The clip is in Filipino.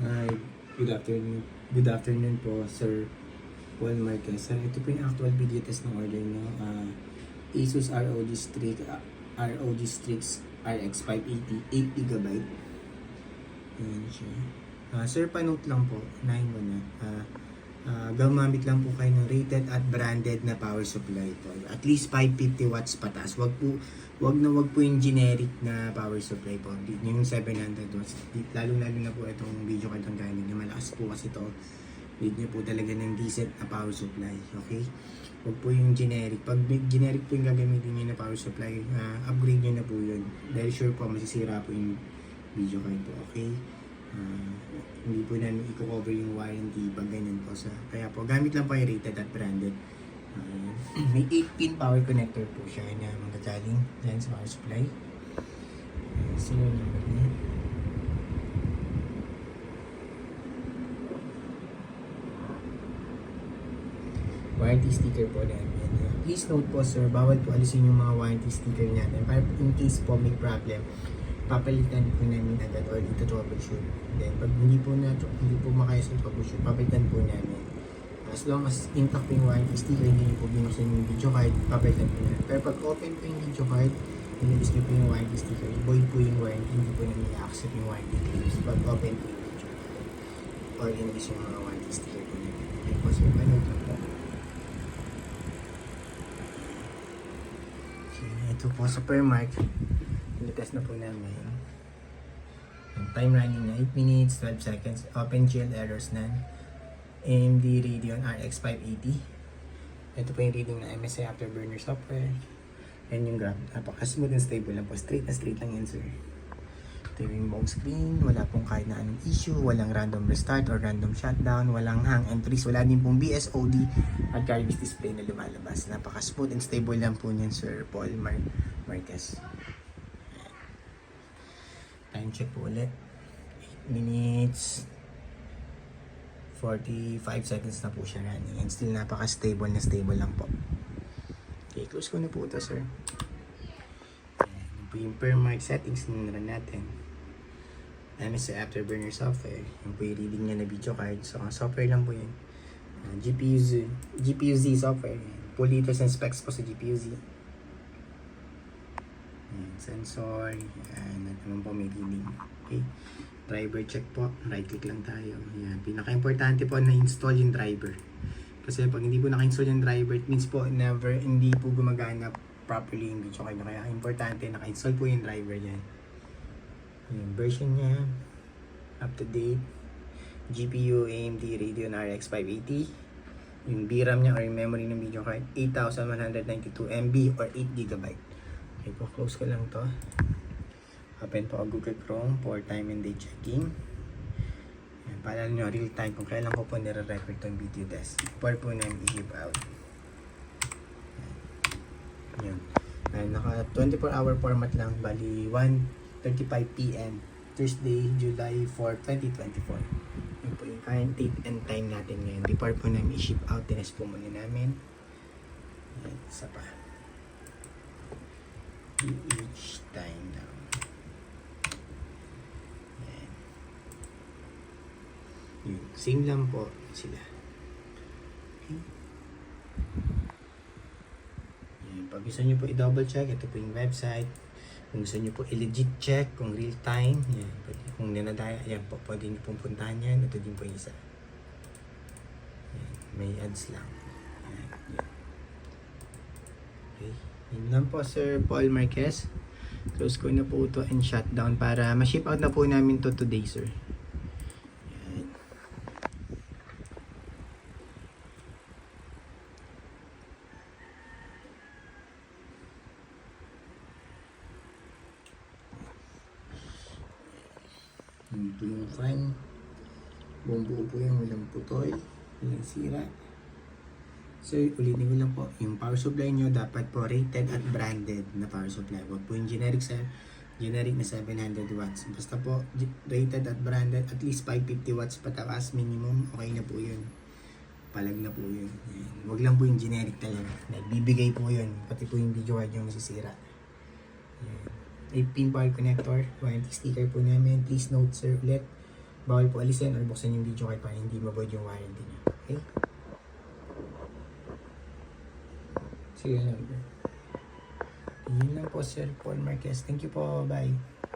Hi, good afternoon. Good afternoon po, Sir Paul Marquez. Sir, ito po yung actual video test ng order nyo. Asus ROG Strix RX 580, 8GB. Ayan siya. Sir, panote lang po. Unahin mo na. Gamamit lang po kayo ng rated at branded na power supply po. At least 550 watts pataas. Wag po yung generic na power supply po. Yung 700 watts. Lalo na po itong video card ang gamit niya. Malakas po kasi ito. Need niyo po talaga ng decent na power supply. Okay? Wag po yung generic. Pag generic po yung gagamitin niyo na power supply, upgrade niyo na po yun. Dahil sure po masisira po yung video card po. Okay? Hindi po namin i-cover yung warranty pag ganyan po kaya po gamit lang po yung rated at branded. May 8-pin power connector po siya na magagaling dyan sa power supply. Serial number niya. Warranty sticker po namin. Please note po sir, bawal po alisin yung mga warranty sticker natin para in case po may problem, papalitan po namin agad or ito troubleshoot. Then pag hindi po makaya sa troubleshoot, papalitan po namin. As long as intact po yung warranty sticker, hindi po binuksan yung video card, papalitan po namin. Pero pag open po yung video card, inibis niyo po yung warranty sticker, void po yung warranty, hindi po namin i-accept yung warranty claims pag open po yung video card or inibis yung mga warranty sticker po namin. Okay po, so panood lang po. Okay, ito po sa Permark. Test na po namin. Time running na 8 minutes, 12 seconds. OpenGL errors none. AMD Radeon RX 580. Ito po yung reading na MSI Afterburner software. Yan yung graph. Napaka-smooth and stable lang po. Straight lang yan, sir. Ito yung buong screen. Wala pong kahit na anong issue. Walang random restart or random shutdown. Walang hang entries. Wala din pong BSOD at carriage display na lumalabas. Napaka-smooth and stable lang po niyan, Sir Paul Marquez. Time check po ulit. 8 minutes 45 seconds na po siya running and still napaka-stable na stable lang po. Okay, close ko na po ito, sir. Ayan po yung Permark settings na run natin. MSI Afterburner software. Yung po yung reading niya na video card. So, ang software lang po yun. GPU-Z software. Full liters and specs po sa GPU-Z. Sensor, yan, at naman po may reading. Okay, driver check po, right click lang tayo. Yan, pinaka-importante po na install yung driver. Kasi pag hindi po naka-install yung driver, it means po hindi po gumagana properly yung video card. Kaya importante, naka-install po yung driver yan. Yung version niya, up to date. GPU AMD Radeon RX 580. Yung VRAM niya or yung memory ng video card, 8192 MB or 8GB. Okay po, close ko lang to. Open po Google Chrome for time and date checking. Yan, paalala nyo real time kung kailan ko po nire-record itong video test. Before po na i-ship out. Yan. Naka 24-hour format lang. Bali 1:35 PM. Thursday, July 4, 2024. Yan po yung current date and time natin ngayon. Before po na i-ship out, tinest po muna namin. Yan, isa pa. Each time now. Ayan. Yun. Same lang po sila. Okay. Ayan. Pag gusto nyo po i-double check, ito po yung website. Kung gusto nyo po i-legit check, kung real time, yan. Kung ninadaya, ayan po, pwede nyo pong puntahan yan. Ito din po yung isa. Ayan. May ads lang. Ayan. Yan. Okay. Yun lang po, Sir Paul Marquez. Close ko na po ito and shutdown para ma-ship out na po namin to today, sir. Yan. Ito yung fan. Buong buo po yung walang putol, walang sira. So, ulitin ko lang po, yung power supply nyo dapat po rated at branded na power supply. Huwag po yung generic na 700 watts. Basta po, rated at branded, at least 550 watts pataas minimum, okay na po yun. Palag na po yun. Yan. Huwag lang po yung generic talaga. Nagbibigay po yun, pati po yung video card nyo masisira. Yan. 8-pin power connector, warranty sticker po namin. Please note sir ulit, bawal po alisin or buksan yung video kahit pa hindi ma-void yung warranty niya. Okay? Sige lang. Yun lang po, Sir Paul Marquez. Thank you po. Bye.